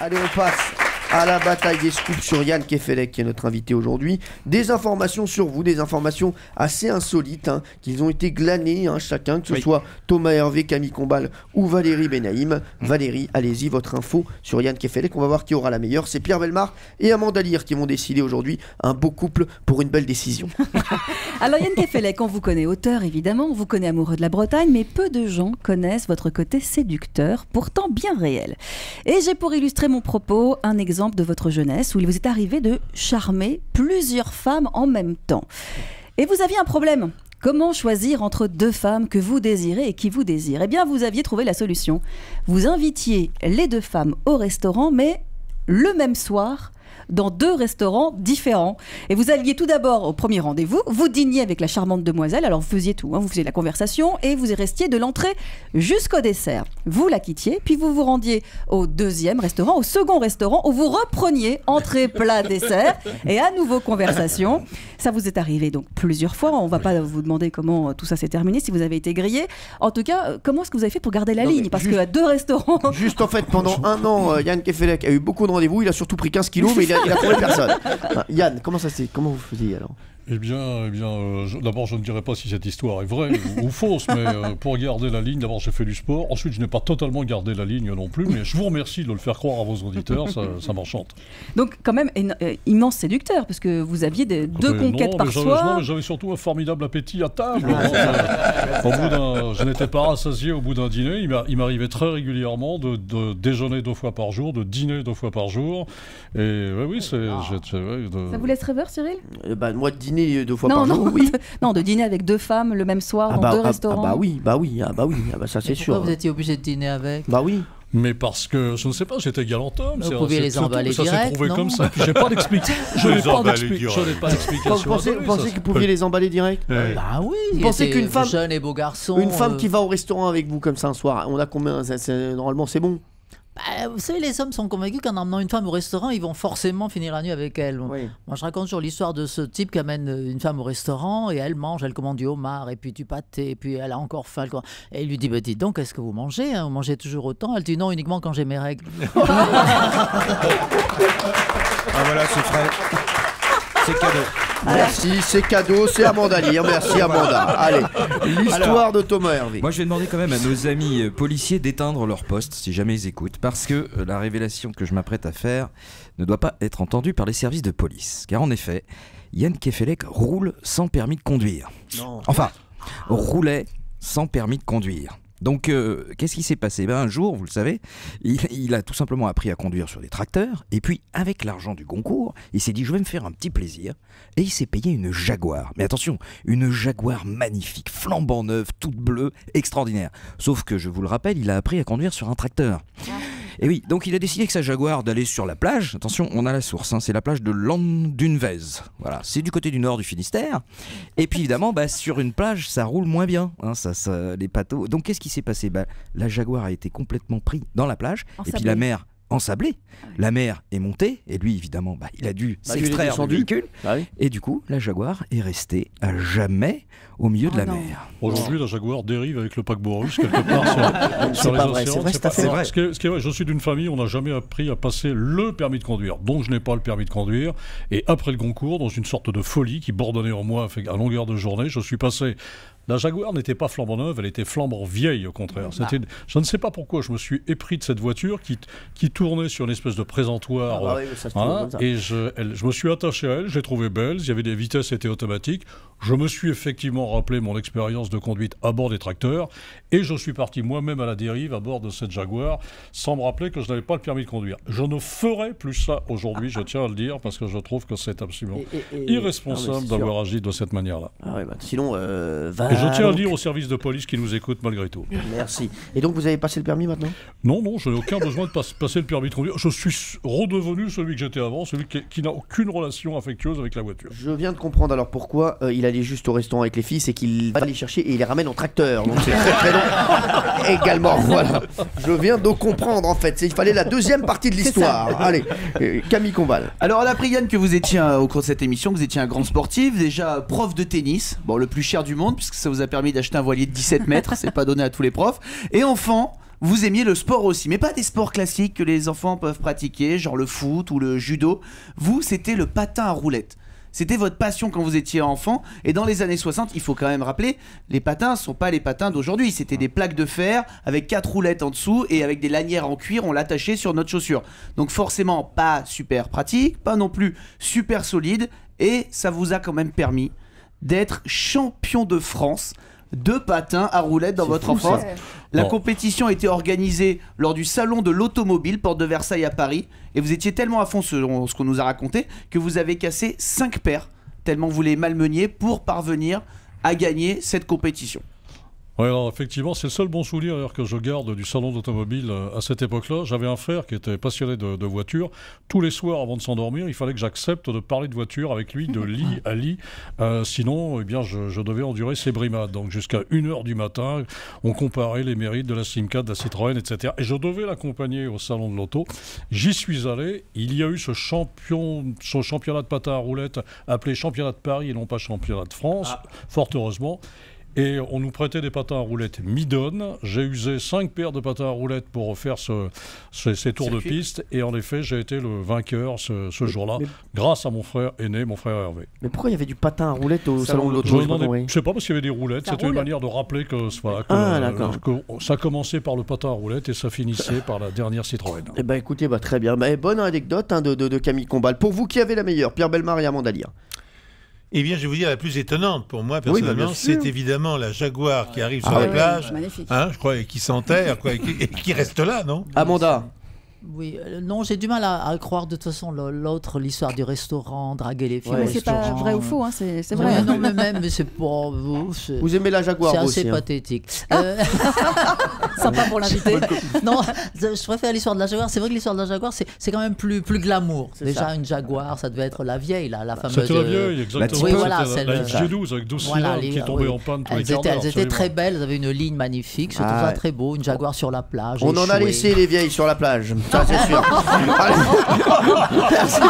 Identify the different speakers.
Speaker 1: Allez, on passe à la bataille des scoops sur Yann Kefelec, qui est notre invité aujourd'hui. Des informations sur vous, des informations assez insolites, qu'ils ont été glanées, chacun, que ce soit Thomas Hervé, Camille Combal ou Valérie Benaïm. Valérie, allez-y, votre info sur Yann Kefelec. On va voir qui aura la meilleure. C'est Pierre Bellemare et Amanda Lear qui vont décider aujourd'hui un beau couple pour une belle décision.
Speaker 2: Alors Yann Kefelec, on vous connaît auteur évidemment, on vous connaît amoureux de la Bretagne, mais peu de gens connaissent votre côté séducteur, pourtant bien réel. Et j'ai pour illustrer mon propos un exemple de votre jeunesse où il vous est arrivé de charmer plusieurs femmes en même temps. Et vous aviez un problème. Comment choisir entre deux femmes que vous désirez et qui vous désirent? Eh bien, vous aviez trouvé la solution. Vous invitiez les deux femmes au restaurant, mais le même soir, dans deux restaurants différents. Et vous alliez tout d'abord au premier rendez-vous, vous dîniez avec la charmante demoiselle, alors vous faisiez tout, vous faisiez la conversation et vous y restiez de l'entrée jusqu'au dessert. Vous la quittiez, puis vous vous rendiez au deuxième restaurant, au second restaurant, où vous repreniez entrée, plat, dessert, et à nouveau conversation. Ça vous est arrivé donc plusieurs fois, on ne va pas vous demander comment tout ça s'est terminé, si vous avez été grillé. En tout cas, comment est-ce que vous avez fait pour garder la ligne? Parce qu'à deux restaurants...
Speaker 1: Juste en fait, pendant un an, Yann Kefelec a eu beaucoup de rendez-vous, il a surtout pris 15 kilos, mais il a trouvé personne. Yann, comment vous faisiez alors?
Speaker 3: Eh bien, d'abord, je ne dirais pas si cette histoire est vraie ou fausse, mais pour garder la ligne, d'abord, j'ai fait du sport. Ensuite, je n'ai pas totalement gardé la ligne non plus, mais je vous remercie de le faire croire à vos auditeurs, ça m'enchante.
Speaker 2: Donc, quand même, immense séducteur, parce que vous aviez deux conquêtes par soir.
Speaker 3: Non, mais j'avais surtout un formidable appétit à table. Je n'étais pas rassasié au bout d'un dîner. Il m'arrivait très régulièrement de déjeuner 2 fois par jour, de dîner 2 fois par jour. Et oui,
Speaker 2: Ça vous laisse rêveur, Cyril?
Speaker 1: Moi, de dîner 2 fois par jour, oui.
Speaker 2: Non, de dîner avec deux femmes le même soir dans deux restaurants.
Speaker 1: Ça c'est sûr.
Speaker 4: Pourquoi vous étiez obligé de dîner avec?
Speaker 1: Bah oui.
Speaker 3: Mais parce que, je ne sais pas, j'étais galant homme.
Speaker 4: Vous pouviez les emballer direct,
Speaker 3: ça s'est trouvé
Speaker 4: non?
Speaker 3: comme ça. Puis j'ai pas d'explication. Je n'ai pas d'explication.
Speaker 1: Vous pensez que vous pouviez les emballer direct?
Speaker 4: Bah oui.
Speaker 1: Vous pensez qu'une femme,
Speaker 4: jeune et beau garçon,
Speaker 1: une femme qui va au restaurant avec vous comme ça un soir, on a combien? Normalement c'est bon.
Speaker 4: Vous savez, les hommes sont convaincus qu'en emmenant une femme au restaurant, ils vont forcément finir la nuit avec elle.
Speaker 1: Oui.
Speaker 4: Moi, je raconte toujours l'histoire de ce type qui amène une femme au restaurant et elle mange, elle commande du homard et puis du pâté et puis elle a encore faim. Et il lui dit, bah, dites donc, est-ce que vous mangez? Vous mangez toujours autant? Elle dit non, uniquement quand j'ai mes règles.
Speaker 5: Ah voilà, c'est frais. C'est cadeau.
Speaker 1: Merci, c'est cadeau, c'est Amanda Lear. Merci Amanda. Allez, l'histoire de Thomas Hervé.
Speaker 5: Moi je vais demander quand même à nos amis policiers d'éteindre leur poste si jamais ils écoutent, parce que la révélation que je m'apprête à faire ne doit pas être entendue par les services de police. Car en effet, Yann Kefelec roule sans permis de conduire.
Speaker 1: Non.
Speaker 5: Enfin, roulait sans permis de conduire. Donc, qu'est-ce qui s'est passé? Un jour, vous le savez, il a tout simplement appris à conduire sur des tracteurs. Et puis, avec l'argent du concours, il s'est dit, je vais me faire un petit plaisir. Et il s'est payé une Jaguar. Mais attention, une Jaguar magnifique, flambant neuve, toute bleue, extraordinaire. Sauf que, je vous le rappelle, il a appris à conduire sur un tracteur. Et oui, donc il a décidé que sa Jaguar d'aller sur la plage. Attention, on a la source, c'est la plage de Landunvez. Voilà, c'est du côté du nord du Finistère. Et puis évidemment, sur une plage, ça roule moins bien, les bateaux. Donc qu'est-ce qui s'est passé? La Jaguar a été complètement prise dans la plage. Et puis la mer ensablée. La mer est montée et lui évidemment il a dû s'extraire du véhicule et du coup la Jaguar est restée à jamais au milieu de la mer.
Speaker 3: Aujourd'hui la Jaguar dérive avec le paquebot russe quelque part sur les océans.
Speaker 5: C'est vrai.
Speaker 3: Ce qui est vrai, je suis d'une famille où on n'a jamais appris à passer le permis de conduire, donc je n'ai pas le permis de conduire, et après le concours, dans une sorte de folie qui bordonnait en moi à longueur de journée, je suis passé. La Jaguar n'était pas flambant neuve, elle était flambant vieille au contraire. Je ne sais pas pourquoi je me suis épris de cette voiture qui tournait sur une espèce de présentoir. Et je me suis attaché à elle, je l'ai trouvée belle, il y avait des vitesses, étaient automatiques. Je me suis effectivement rappelé mon expérience de conduite à bord des tracteurs et je suis parti moi-même à la dérive à bord de cette Jaguar sans me rappeler que je n'avais pas le permis de conduire. Je ne ferai plus ça aujourd'hui, je tiens à le dire, parce que je trouve que c'est absolument irresponsable d'avoir agi de cette manière-là.
Speaker 1: Sinon,
Speaker 3: et je tiens à le dire aux services de police qui nous écoutent malgré tout.
Speaker 1: Merci. Et donc vous avez passé le permis maintenant?
Speaker 3: Non, je n'ai aucun besoin de passer le permis de conduire. Je suis redevenu celui que j'étais avant, celui qui n'a aucune relation affectueuse avec la voiture.
Speaker 1: Je viens de comprendre alors pourquoi il allait juste au restaurant avec les filles, c'est qu'il va les chercher et il les ramène en tracteur. Donc c'est très très long. Également, voilà. Je viens de comprendre en fait. Il fallait la deuxième partie de l'histoire. Allez, Camille Combal.
Speaker 6: Alors on a appris Yann que vous étiez au cours de cette émission, que vous étiez un grand sportif, déjà prof de tennis, le plus cher du monde puisque ça vous a permis d'acheter un voilier de 17 mètres, c'est pas donné à tous les profs. Et enfant, vous aimiez le sport aussi, mais pas des sports classiques que les enfants peuvent pratiquer, genre le foot ou le judo. Vous, c'était le patin à roulettes. C'était votre passion quand vous étiez enfant. Et dans les années 60, il faut quand même rappeler, les patins ne sont pas les patins d'aujourd'hui. C'était des plaques de fer avec 4 roulettes en dessous et avec des lanières en cuir, on l'attachait sur notre chaussure. Donc forcément, pas super pratique, pas non plus super solide. Et ça vous a quand même permis d'être champion de France de patins à roulettes dans votre enfance. La compétition a été organisée lors du salon de l'automobile, porte de Versailles à Paris, et vous étiez tellement à fond selon ce qu'on nous a raconté que vous avez cassé 5 paires, tellement vous les malmeniez pour parvenir à gagner cette compétition.
Speaker 3: Ouais, alors effectivement, c'est le seul bon souvenir d'ailleurs, que je garde du salon d'automobile à cette époque-là. J'avais un frère qui était passionné de voitures. Tous les soirs, avant de s'endormir, il fallait que j'accepte de parler de voiture avec lui, de lit à lit. Sinon, eh bien, je devais endurer ses brimades. Donc jusqu'à 1h du matin, on comparait les mérites de la Simca, de la Citroën, etc. Et je devais l'accompagner au salon de l'auto. J'y suis allé. Il y a eu ce championnat de patin à roulettes appelé championnat de Paris et non pas championnat de France, fort heureusement. Et on nous prêtait des patins à roulettes Midon. J'ai usé 5 paires de patins à roulettes pour faire ces tours de piste. Et en effet, j'ai été le vainqueur ce jour-là, grâce à mon frère aîné, mon frère Hervé.
Speaker 1: Mais pourquoi il y avait du patin à roulettes au salon de l'auto?
Speaker 3: Je sais pas, parce qu'il y avait des roulettes. C'était une manière de rappeler que ça commençait par le patin à roulettes et ça finissait par la dernière Citroën.
Speaker 1: Eh ben écoutez, très bien. Bonne anecdote de Camille Combal. Pour vous, qui avait la meilleure, Pierre Bellemare et Amanda Lear?
Speaker 7: Eh bien, je vais vous dire, la plus étonnante pour moi, personnellement, c'est évidemment la Jaguar qui arrive sur la plage, je crois, et qui s'enterre, et qui reste là, non?
Speaker 1: Amanda?
Speaker 4: Oui, non, j'ai du mal à croire de toute façon l'autre, l'histoire du restaurant, draguer les filles.
Speaker 2: Mais c'est pas vrai ou faux, hein, c'est vrai.
Speaker 4: Ouais, non, mais même, mais c'est pas.
Speaker 1: Vous aimez la Jaguar aussi?
Speaker 4: C'est assez pathétique.
Speaker 2: Sympa pour l'invité.
Speaker 4: Non, je préfère l'histoire de la Jaguar. C'est vrai que l'histoire de la Jaguar, c'est quand même plus glamour. Déjà, une Jaguar, ça devait être la vieille, la fameuse.
Speaker 3: C'était la vieille, exactement.
Speaker 4: Oui, voilà,
Speaker 3: la X12 avec 12 cylindres qui tombaient en panne tous les quarts d'heure.
Speaker 4: Elles étaient très belles, elles avaient une ligne magnifique, je trouve ça très beau. Une Jaguar sur la plage.
Speaker 1: On en a laissé les vieilles sur la plage. Ça, c'est sûr. Merci.